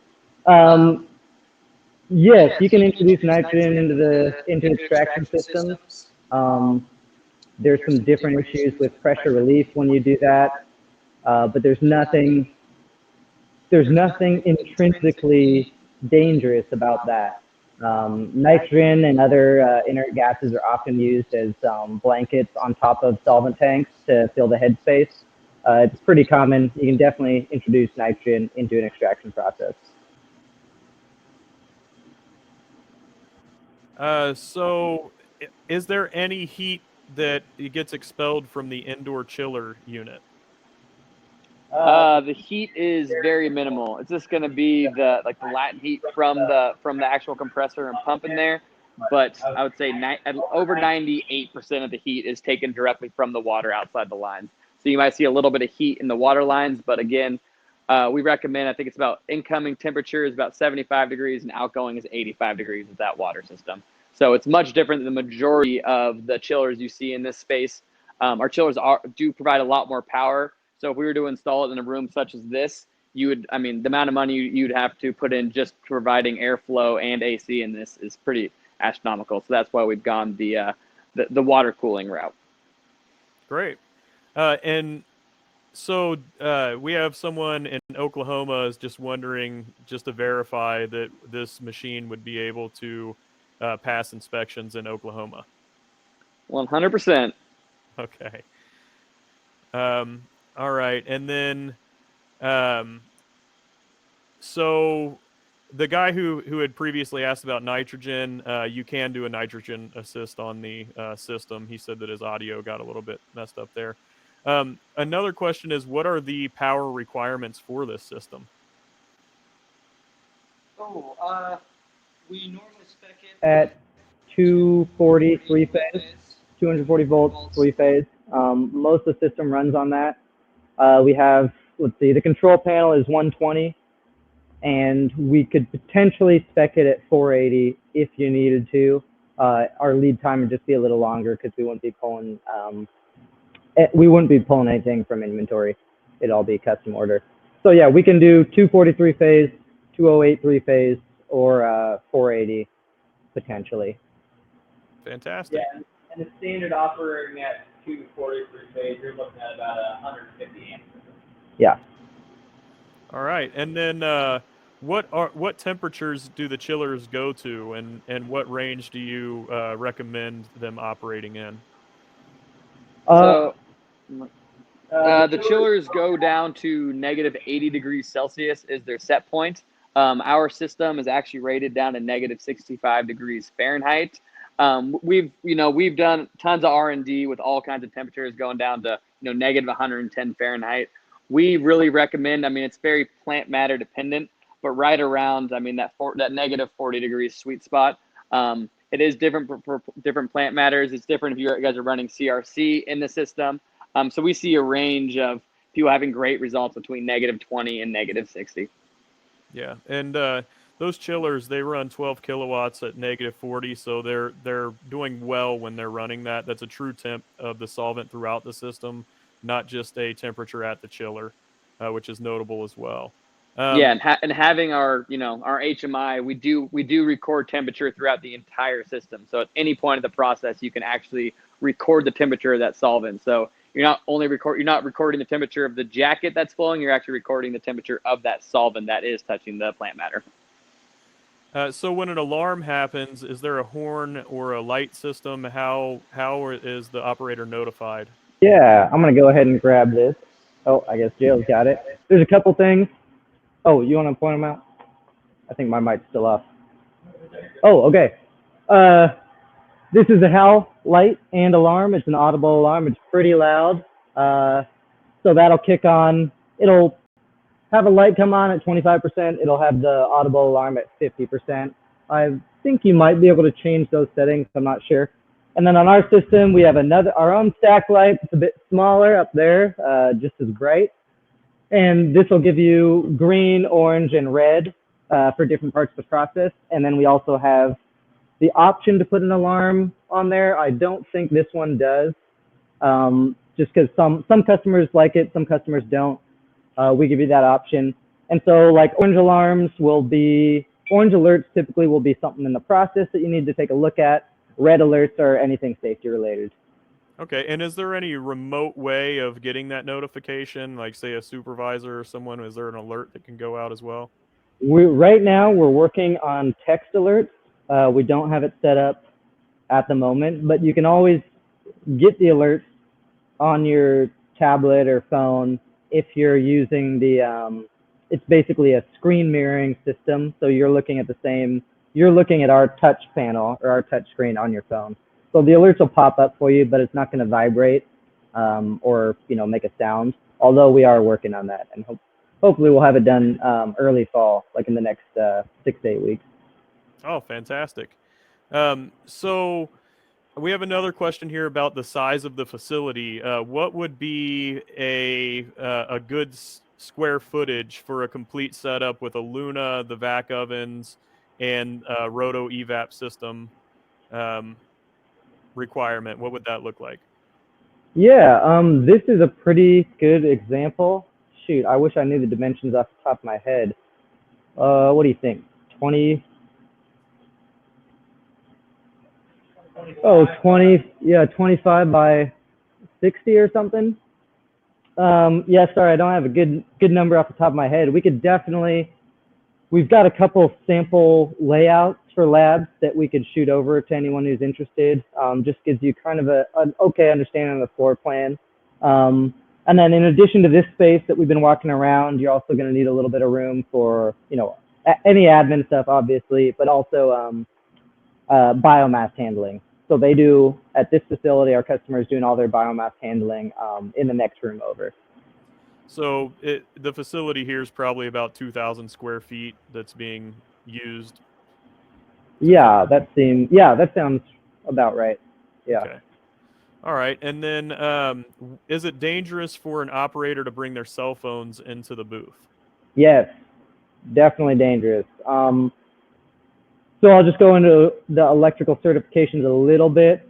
B: Yes, you can introduce nitrogen into extraction systems. There's some different issues with pressure relief when you do that, but there's nothing intrinsically dangerous about that. Nitrogen and other inert gases are often used as blankets on top of solvent tanks to fill the headspace. It's pretty common. You can definitely introduce nitrogen into an extraction process.
D: So is there any heat that gets expelled from the indoor chiller unit?
C: The heat is very minimal. It's just going to be the latent heat from the actual compressor and pump in there. But I would say over 98% of the heat is taken directly from the water outside the lines. So you might see a little bit of heat in the water lines, but again, we recommend, I think it's about incoming temperature is about 75 degrees and outgoing is 85 degrees with that water system. So it's much different than the majority of the chillers you see in this space. Our chillers do provide a lot more power. So if we were to install it in a room such as this, the amount of money you'd have to put in just providing airflow and AC in this is pretty astronomical. So that's why we've gone the water cooling route.
D: Great. And so we have someone in Oklahoma is just wondering, just to verify that this machine would be able to pass inspections in Oklahoma.
C: 100%.
D: Okay. All right. And then, so the guy who had previously asked about nitrogen, you can do a nitrogen assist on the system. He said that his audio got a little bit messed up there. Another question is, what are the power requirements for this system?
E: We normally spec it
B: At 240 3-phase, 240 volts 3-phase. Most of the system runs on that. We have, the control panel is 120, and we could potentially spec it at 480 if you needed to. Our lead time would just be a little longer because we wouldn't be pulling anything from inventory. It'd all be custom order. So yeah, we can do 240 3-phase, 208 3-phase, or 480 potentially.
D: Fantastic.
F: Yeah, and the standard operating at 240 3-phase, you're looking at about 150 amps.
B: Yeah.
D: All right. And then what temperatures do the chillers go to, and what range do you recommend them operating in?
C: The chillers go down to negative 80 degrees Celsius is their set point. Our system is actually rated down to negative 65 degrees Fahrenheit. We've done tons of R&D with all kinds of temperatures going down to negative 110 Fahrenheit. We really recommend. I mean, it's very plant matter dependent, but right around that negative 40 degrees sweet spot. It is different for different plant matters. It's different if you guys are running CRC in the system. So we see a range of people having great results between negative 20 and negative 60.
D: Yeah, and those chillers, they run 12 kilowatts at negative 40, so they're doing well when they're running that. That's a true temp of the solvent throughout the system, not just a temperature at the chiller, which is notable as well.
C: And having our HMI, we do record temperature throughout the entire system. So at any point of the process, you can actually record the temperature of that solvent. So you're not recording the temperature of the jacket that's flowing. You're actually recording the temperature of that solvent that is touching the plant matter.
D: So when an alarm happens, is there a horn or a light system? How is the operator notified?
B: Yeah, I'm going to go ahead and grab this. Oh, I guess Jay's got it. There's a couple things. Oh, you want to point them out? I think my mic's still off. Oh, okay. This is a HAL light and alarm. It's an audible alarm. It's pretty loud. So that'll kick on. It'll have a light come on at 25%. It'll have the audible alarm at 50%. I think you might be able to change those settings. I'm not sure. And then on our system, we have our own stack light. It's a bit smaller up there, just as bright. And this will give you green, orange, and red for different parts of the process. And then we also have the option to put an alarm on there. I don't think this one does, just because some customers like it, some customers don't. We give you that option. And so like orange alerts typically will be something in the process that you need to take a look at. Red alerts are anything safety related.
D: Okay, and is there any remote way of getting that notification, like say a supervisor or someone? Is there an alert that can go out as well?
B: Right now we're working on text alerts. We don't have it set up at the moment, but you can always get the alerts on your tablet or phone if you're using it's basically a screen mirroring system. So you're looking at our touch panel or our touch screen on your phone. So the alerts will pop up for you, but it's not going to vibrate or make a sound. Although we are working on that, and hopefully we'll have it done early fall, like in the next 6 to 8 weeks.
D: Oh, fantastic! So we have another question here about the size of the facility. What would be a good square footage for a complete setup with a Luna, the vac ovens, and roto evap system? Requirement, what would that look like?
B: Yeah, this is a pretty good example. Shoot, I wish I knew the dimensions off the top of my head. What do you think? 20? Oh, 20, yeah, 25 by 60 or something. Yeah, sorry, I don't have a good number off the top of my head. We've got a couple sample layouts for labs that we could shoot over to anyone who's interested. Just gives you kind of an okay understanding of the floor plan. And then in addition to this space that we've been walking around, you're also going to need a little bit of room for, any admin stuff, obviously, but also biomass handling. So they do, at this facility, our customers doing all their biomass handling in the next room over.
D: So the facility here is probably about 2,000 square feet that's being used.
B: Yeah, that sounds about right. Yeah.
D: Okay. All right. And then is it dangerous for an operator to bring their cell phones into the booth?
B: Yes, definitely dangerous. So I'll just go into the electrical certifications a little bit.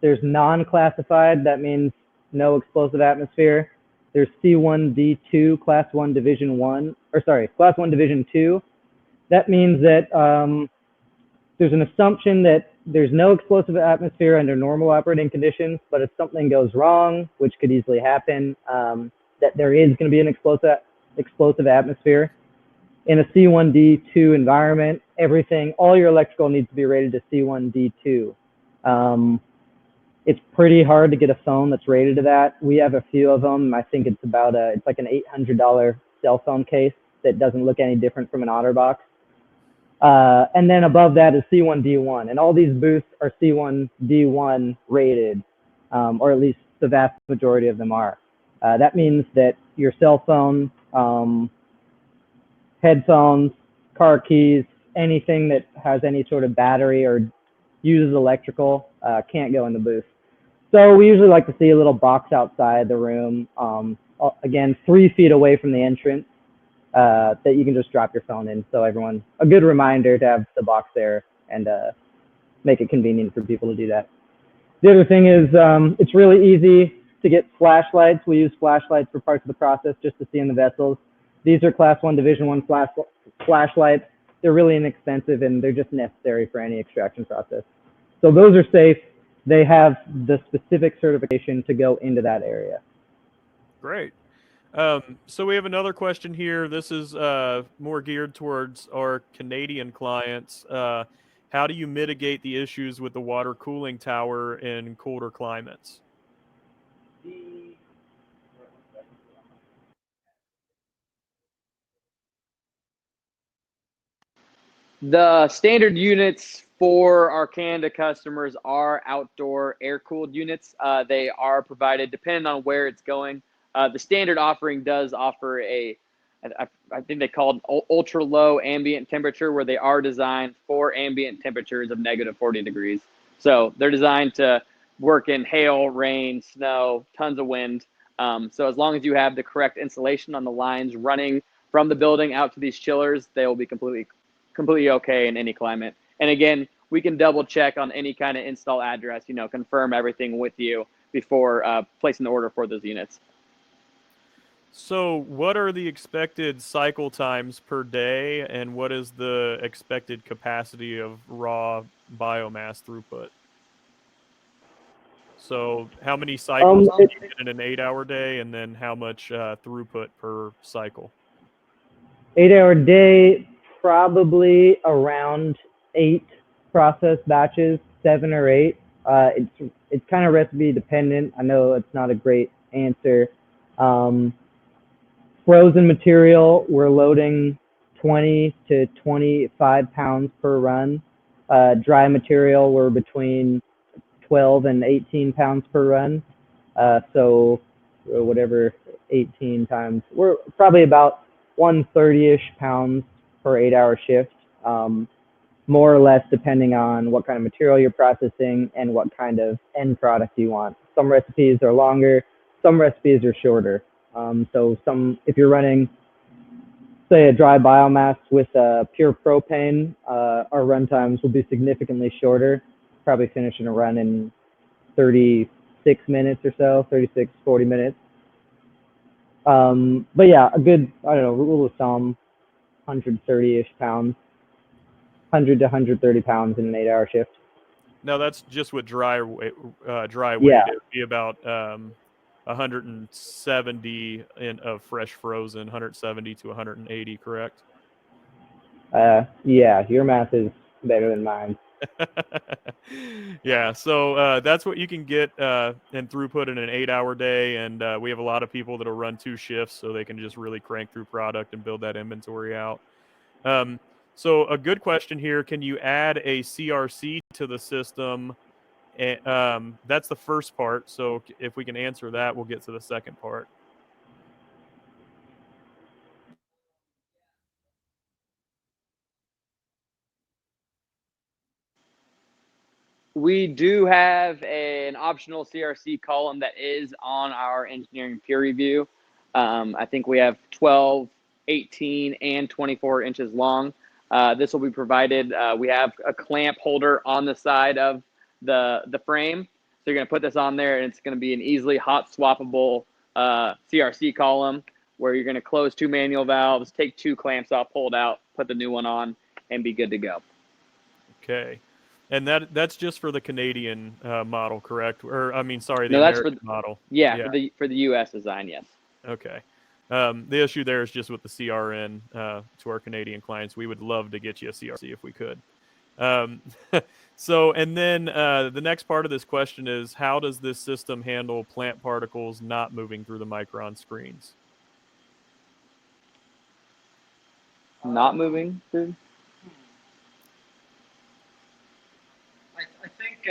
B: There's non-classified, that means no explosive atmosphere. There's C1D2, Class 1 Division 1, Class 1 Division 2. That means that there's an assumption that there's no explosive atmosphere under normal operating conditions, but if something goes wrong, which could easily happen, that there is going to be an explosive atmosphere. In a C1D2 environment, all your electrical needs to be rated to C1D2. It's pretty hard to get a phone that's rated to that. We have a few of them. I think it's about it's like an $800 cell phone case that doesn't look any different from an OtterBox. And then above that is C1D1, and all these booths are C1D1 rated, or at least the vast majority of them are. That means that your cell phone, headphones, car keys, anything that has any sort of battery or uses electrical can't go in the booth. So we usually like to see a little box outside the room, again, 3 feet away from the entrance, that you can just drop your phone in. So everyone, a good reminder to have the box there and make it convenient for people to do that. The other thing is it's really easy to get flashlights. We use flashlights for parts of the process just to see in the vessels. These are Class 1 Division 1 flashlights. They're really inexpensive and they're just necessary for any extraction process. So those are safe. They have the specific certification to go into that area.
D: Great. So we have another question here. This is more geared towards our Canadian clients. How do you mitigate the issues with the water cooling tower in colder climates?
C: The standard units for our Canada customers are outdoor air-cooled units. They are provided depending on where it's going. The standard offering does offer I think they call it ultra-low ambient temperature, where they are designed for ambient temperatures of -40 degrees. So they're designed to work in hail, rain, snow, tons of wind. So as long as you have the correct insulation on the lines running from the building out to these chillers, they will be completely okay in any climate. And again, we can double check on any kind of install address, confirm everything with you before placing the order for those units.
D: So what are the expected cycle times per day, and what is the expected capacity of raw biomass throughput? So how many cycles can you get in an 8-hour day, and then how much throughput per cycle?
B: 8-hour day, probably around 8 process batches, 7 or 8. It's kind of recipe dependent. I know it's not a great answer. Frozen material, we're loading 20 to 25 pounds per run. Dry material, we're between 12 and 18 pounds per run. So whatever 18 times, we're probably about 130-ish pounds per 8-hour shift, more or less depending on what kind of material you're processing and what kind of end product you want. Some recipes are longer, some recipes are shorter. So if you're running, say, a dry biomass with pure propane, our run times will be significantly shorter, probably finishing a run in 36 minutes or so, 36, 40 minutes. But yeah, a good, rule of thumb, 130-ish pounds, 100 to 130 pounds in an 8-hour shift.
D: Now that's just with dry weight.
B: Yeah.
D: It would be about 170 of fresh frozen, 170 to 180, correct?
B: Yeah, your math is better than mine.
D: Yeah, so that's what you can get in throughput in an 8-hour day, and we have a lot of people that'll run 2 shifts, so they can just really crank through product and build that inventory out. So a good question here: can you add a CRC to the system? That's the first part. So if we can answer that, we'll get to the second part.
C: We do have an optional CRC column that is on our engineering peer review. I think we have 12, 18, and 24 inches long. This will be provided. We have a clamp holder on the side of the frame. So you're going to put this on there, and it's going to be an easily hot swappable CRC column where you're going to close 2 manual valves, take 2 clamps off, pull it out, put the new one on, and be good to go.
D: Okay. And that's just for the Canadian model, correct? Or the
C: No, that's
D: American model.
C: Yeah, for the U.S. design, yes.
D: Okay. The issue there is just with the CRN to our Canadian clients. We would love to get you a CRC if we could. So, and then the next part of this question is, how does this system handle plant particles not moving through the Micron screens?
C: Not moving through.
E: I think,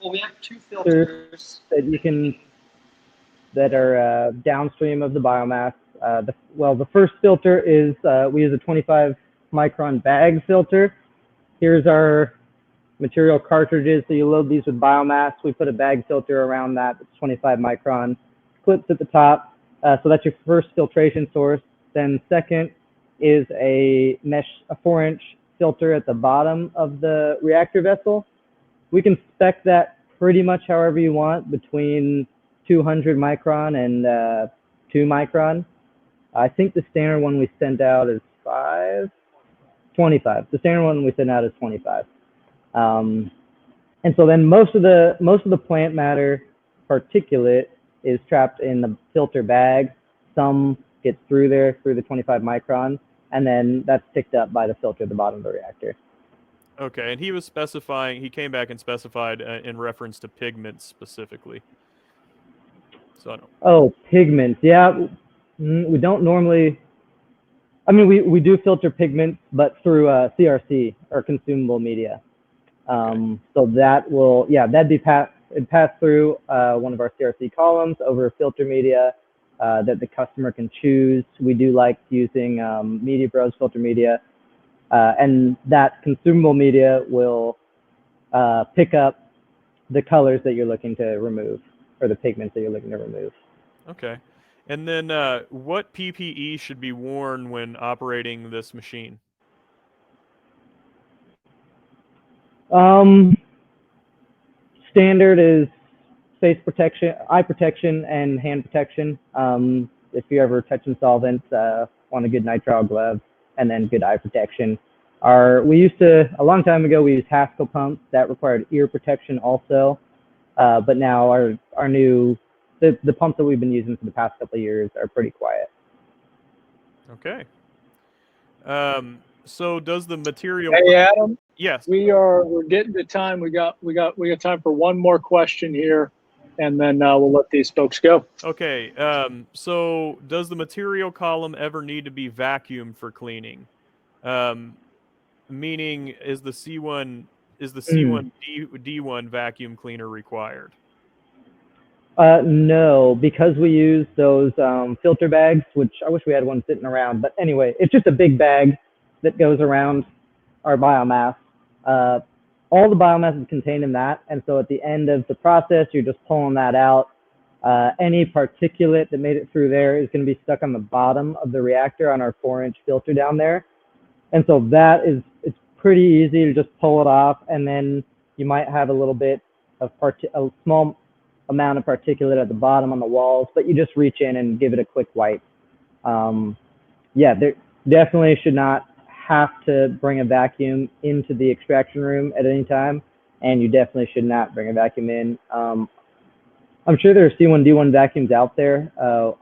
E: well, we have two filters
B: that you can that are downstream of the biomass. The first filter is we use a 25 micron bag filter. Here's our material cartridges. So you load these with biomass. We put a bag filter around that. It's 25 micron. Clips at the top. So that's your first filtration source. Then second is a 4-inch filter at the bottom of the reactor vessel. We can spec that pretty much however you want, between 200 micron and 2 micron. I think the standard one we sent out is 25. The standard one we sent out is 25. And so then most of the plant matter particulate is trapped in the filter bag. Some gets through there through the 25 micron, and then that's picked up by the filter at the bottom of the reactor.
D: Okay, and he was specifying, he came back and specified in reference to pigments specifically. So I don't.
B: Oh, pigments. Yeah, we don't normally. I mean, we do filter pigments, but through CRC or consumable media. So that will, that'd be pass through one of our CRC columns over filter media that the customer can choose. We do like using Media Bros filter media, and that consumable media will pick up the colors that you're looking to remove, or the pigments that you're looking to remove. Okay.
D: And then what PPE should be worn when operating this machine?
B: Standard is face protection, eye protection, and hand protection. If you're ever touching solvents, want a good nitrile glove, and then good eye protection. We used to, a long time ago, we used Haskell pumps that required ear protection also. But now our new, the pumps that we've been using for the past couple of years are pretty quiet.
D: Okay. So does the material?
A: Hey, Adam.
D: Yes.
A: We're getting to time. We got time for one more question here, and then we'll let these folks go.
D: Okay. So does the material column ever need to be vacuumed for cleaning? Meaning, is the C1 D1 vacuum cleaner required?
B: No, because we use those filter bags, which I wish we had one sitting around. But anyway, it's just a big bag that goes around our biomass. All the biomass is contained in that. And so at the end of the process, you're just pulling that out. Any particulate that made it through there is going to be stuck on the bottom of the reactor on our 4-inch filter down there. And so it's pretty easy to just pull it off. And then you might have a little bit of a small amount of particulate at the bottom on the walls, but you just reach in and give it a quick wipe. There definitely should not have to bring a vacuum into the extraction room at any time, and you definitely should not bring a vacuum in. I'm sure there are C1D1 vacuums out there.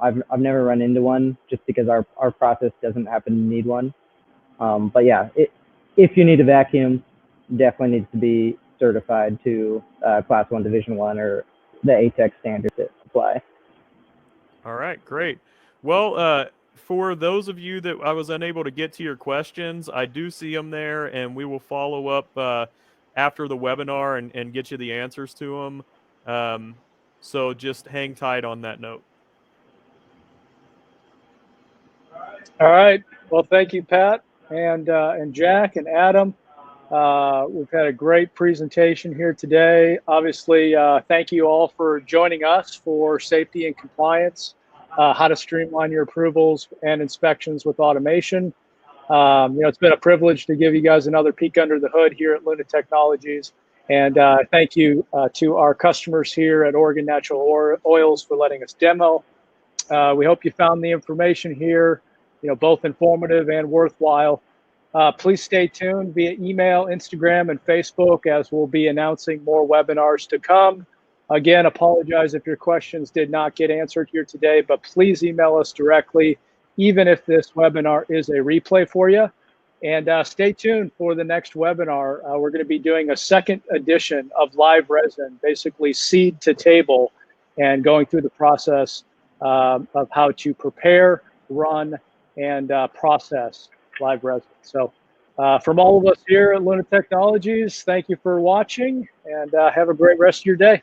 B: I've never run into one just because our process doesn't happen to need one. But yeah, if you need a vacuum, definitely needs to be certified to Class 1 Division 1 or the ATEX standards that apply.
D: All right, great. Well, for those of you that I was unable to get to your questions, I do see them there, and we will follow up after the webinar and get you the answers to them. So just hang tight on that note.
A: All right. Well, thank you, Pat, and Jack and Adam. We've had a great presentation here today. Obviously, thank you all for joining us for safety and compliance, how to streamline your approvals and inspections with automation. It's been a privilege to give you guys another peek under the hood here at Luna Technologies. And thank you to our customers here at Oregon Natural Oils for letting us demo. We hope you found the information here, both informative and worthwhile. Please stay tuned via email, Instagram, and Facebook, as we'll be announcing more webinars to come. Again, apologize if your questions did not get answered here today, but please email us directly, even if this webinar is a replay for you. And stay tuned for the next webinar. We're going to be doing a second edition of live resin, basically seed to table, and going through the process of how to prepare, run, and process live resin. So from all of us here at Luna Technologies, thank you for watching, and have a great rest of your day.